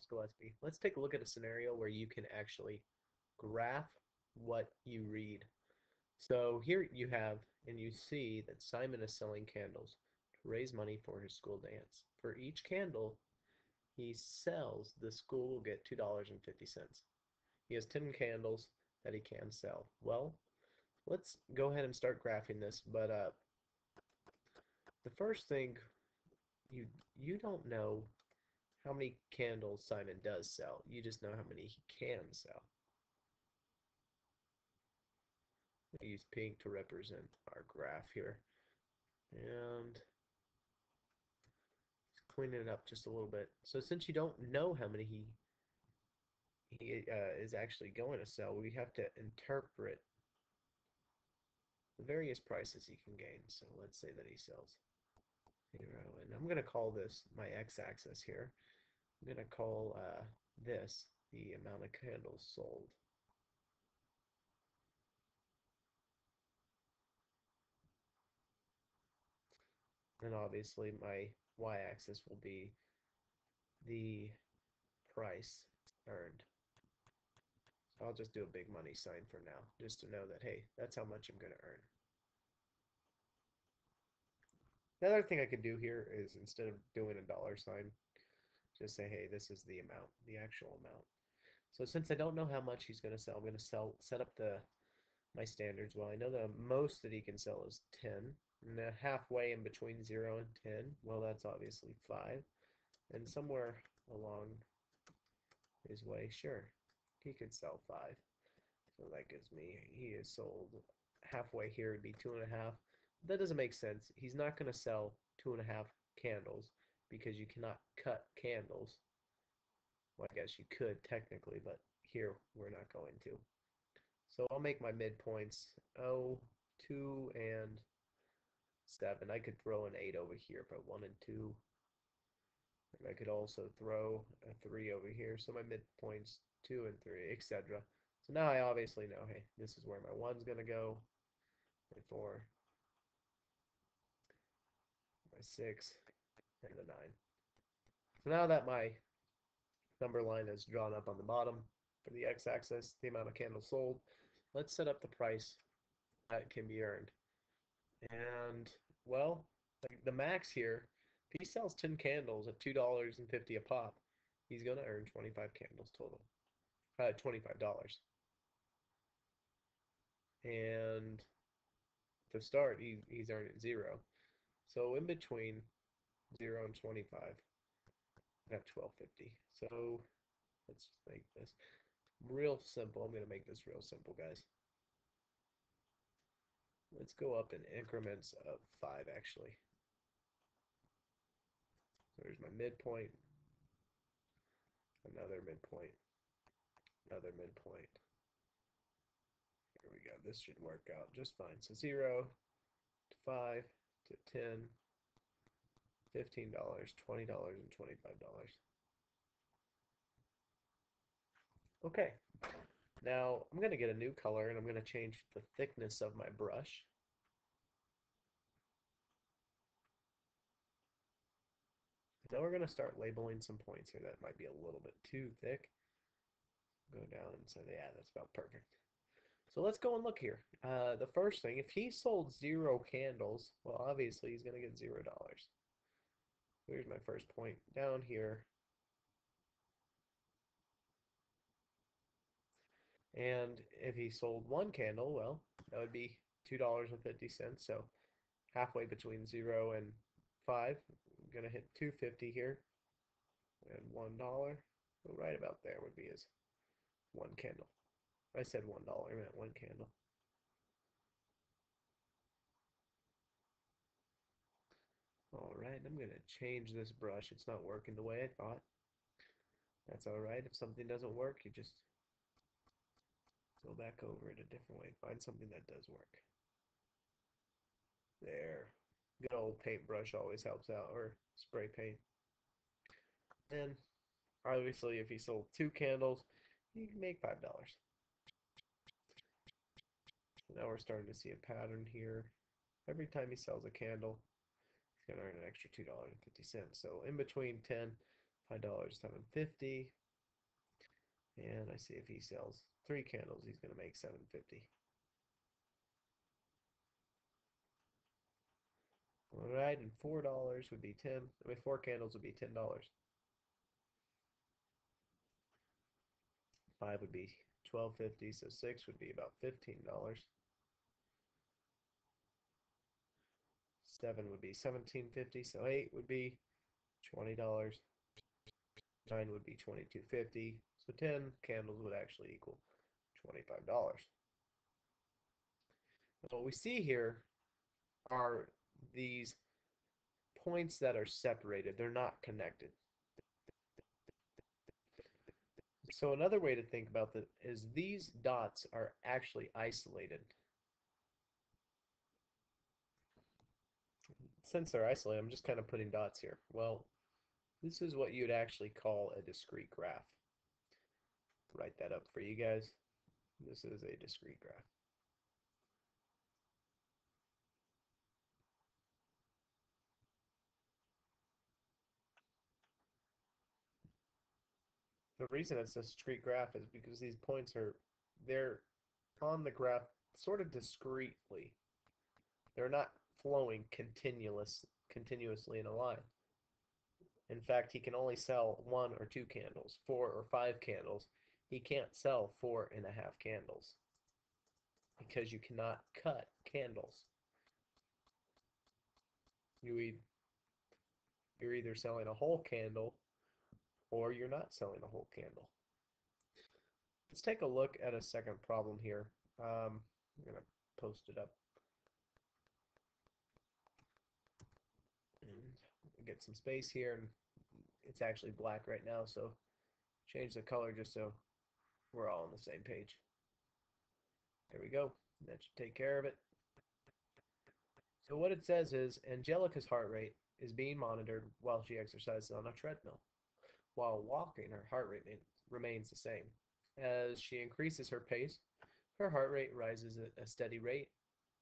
Gillespie. Let's take a look at a scenario where you can actually graph what you read. So here you have, and you see that Simon is selling candles to raise money for his school dance. For each candle he sells, the school will get $2.50. He has 10 candles that he can sell. Well, let's go ahead and start graphing this, but the first thing, you you don't know how many candles Simon does sell. You just know how many he can sell. I use pink to represent our graph here. And cleaning it up just a little bit. So since you don't know how many he is actually going to sell, we have to interpret the various prices he can gain. So let's say that he sells 0, and I'm going to call this my x-axis here. I'm going to call this the amount of candles sold. And obviously my y-axis will be the price earned. So I'll just do a big money sign for now, just to know that, hey, that's how much I'm going to earn. The other thing I could do here is, instead of doing a dollar sign, just say, hey, this is the amount, the actual amount. So since I don't know how much he's going to sell, I'm going to set up my standards. Well, I know the most that he can sell is 10. And the halfway in between 0 and 10, well, that's obviously 5. And somewhere along his way, sure, he could sell 5. So that gives me, he is sold halfway here would be 2.5. That doesn't make sense. He's not going to sell 2.5 candles because you cannot cut candles. Well, I guess you could technically, but here we're not going to. So I'll make my midpoints 0, 2, and 7. I could throw an 8 over here if I wanted to. And I could also throw a 3 over here. So my midpoints 2 and 3, etc. So now I obviously know, hey, this is where my 1's going to go, my 4, my 6, and the 9. So now that my number line is drawn up on the bottom for the x-axis, the amount of candles sold, let's set up the price that can be earned. And, well, like the max here, if he sells 10 candles at $2.50 a pop, he's going to earn 25 candles total. $25. And to start, he's earning 0. So in between 0 and 25, I have 12.50. So let's just make this real simple. I'm going to make this real simple, guys. Let's go up in increments of 5, actually. So there's my midpoint, another midpoint, another midpoint. Here we go. This should work out just fine. So 0 to 5 to 10, $15, $20, and $25. Okay. Now I'm going to get a new color, and I'm going to change the thickness of my brush. Now we're going to start labeling some points here that might be a little bit too thick. Go down and say, yeah, that's about perfect. So let's go and look here. The first thing, if he sold 0 candles, well, obviously he's going to get $0. Here's my first point down here. And if he sold 1 candle, well, that would be $2.50. So halfway between 0 and 5, I'm going to hit 2.50 here. And $1. So right about there would be his 1 candle. I said $1, I meant 1 candle. Alright, I'm going to change this brush. It's not working the way I thought. That's alright. If something doesn't work, you just go back over it a different way. Find something that does work. There. Good old paintbrush always helps out, or spray paint. And obviously, if he sold 2 candles, he can make $5. So now we're starting to see a pattern here. Every time he sells a candle, he's going to earn an extra $2.50. So in between 10, $5, 750. And I see if he sells 3 candles, he's going to make 750. All right, and $4 would be 10. With 4 candles would be $10. 5 would be 12.50, so 6 would be about $15. 7 would be 17.50, so 8 would be $20. 9 would be 22.50, so 10 candles would actually equal $25. What we see here are these points that are separated. They're not connected. So another way to think about that is these dots are actually isolated. Since they're isolated, I'm just kind of putting dots here. Well, this is what you'd actually call a discrete graph. Write that up for you guys. This is a discrete graph. The reason it's a discrete graph is because these points they're on the graph sort of discretely. They're not flowing continuously in a line. In fact, he can only sell 1 or 2 candles, 4 or 5 candles. He can't sell 4.5 candles because you cannot cut candles. You you're either selling a whole candle or you're not selling a whole candle. Let's take a look at a second problem here. I'm going to post it up and get some space here. And it's actually black right now, so change the color just so we're all on the same page. There we go. That should take care of it. So what it says is Angelica's heart rate is being monitored while she exercises on a treadmill. While walking, her heart rate remains the same. As she increases her pace, her heart rate rises at a steady rate.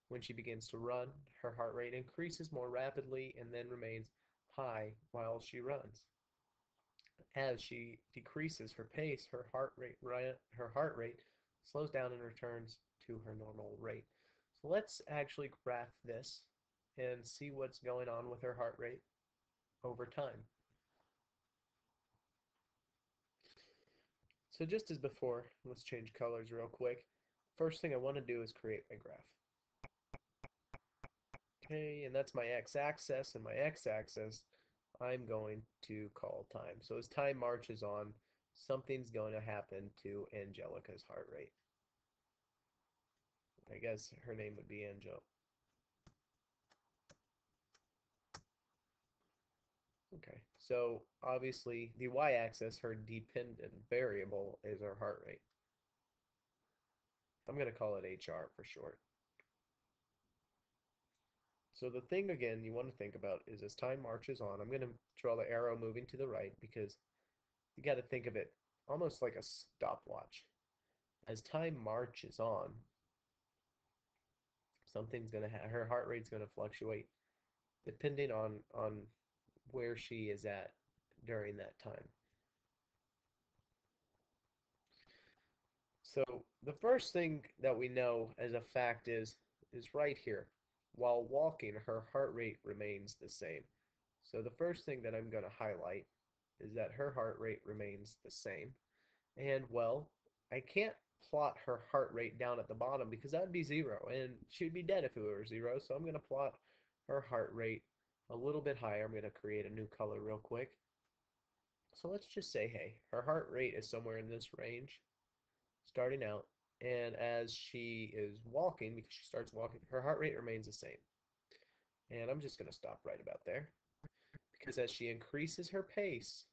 When she begins to run, her heart rate increases more rapidly and then remains high while she runs. As she decreases her pace, her heart rate slows down and returns to her normal rate. So let's actually graph this and see what's going on with her heart rate over time. So just as before, let's change colors real quick. First thing I want to do is create my graph. Okay, and that's my x-axis, and my x-axis I'm going to call time. So as time marches on, something's going to happen to Angelica's heart rate. I guess her name would be Angel. Okay, so obviously the y-axis, her dependent variable, is her heart rate. I'm going to call it HR for short. So the thing, again, you want to think about is as time marches on, I'm going to draw the arrow moving to the right because you got to think of it almost like a stopwatch. As time marches on, her heart rate's going to fluctuate depending on where she is at during that time. So the first thing that we know as a fact is right here. While walking, her heart rate remains the same. So the first thing that I'm going to highlight is that her heart rate remains the same. And well, I can't plot her heart rate down at the bottom because that would be 0 and she would be dead if it were 0. So I'm going to plot her heart rate a little bit higher. I'm going to create a new color real quick. So let's just say, hey, her heart rate is somewhere in this range starting out. And as she is walking, because she starts walking, her heart rate remains the same. And I'm just going to stop right about there. Because as she increases her pace,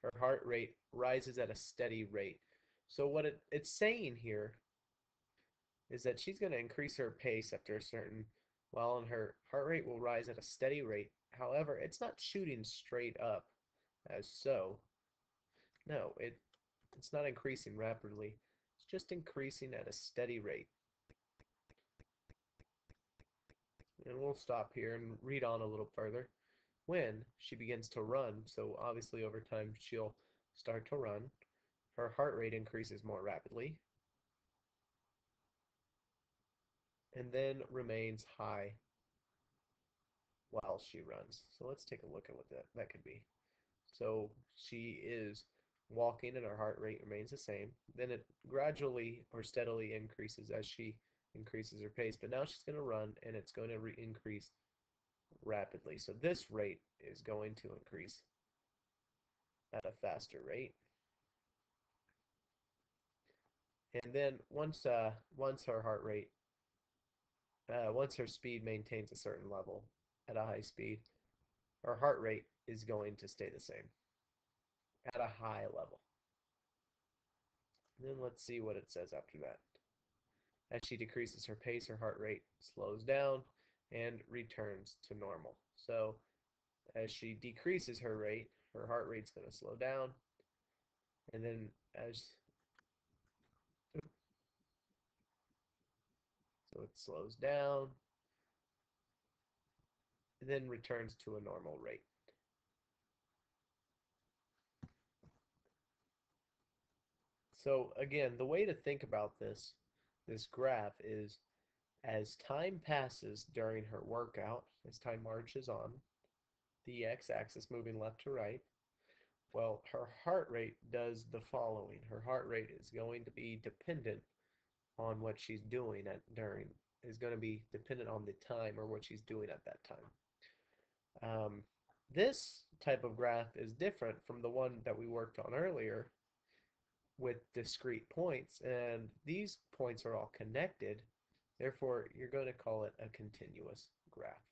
her heart rate rises at a steady rate. So what it's saying here is that she's going to increase her pace after a certain while, and her heart rate will rise at a steady rate. However, it's not shooting straight up as so. No, it's not increasing rapidly. It's just increasing at a steady rate. And we'll stop here and read on a little further. when she begins to run. So obviously over time she'll start to run. Her heart rate increases more rapidly and then remains high while she runs. So let's take a look at what that could be. So she is walking and her heart rate remains the same. Then it gradually or steadily increases as she increases her pace. But now she's going to run and it's going to increase rapidly. So this rate is going to increase at a faster rate. And then once her heart rate, once her speed maintains a certain level at a high speed, her heart rate is going to stay the same at a high level. And then let's see what it says after that. As she decreases her pace, her heart rate slows down and returns to normal. So as she decreases her rate, her heart rate's going to slow down, and then as so it slows down, and then returns to a normal rate. So again, the way to think about this graph is as time passes during her workout, as time marches on, the x-axis moving left to right, well, her heart rate does the following. Her heart rate is going to be dependent on what she's doing is going to be dependent on the time or what she's doing at that time. This type of graph is different from the one that we worked on earlier with discrete points, and these points are all connected. Therefore, you're going to call it a continuous graph.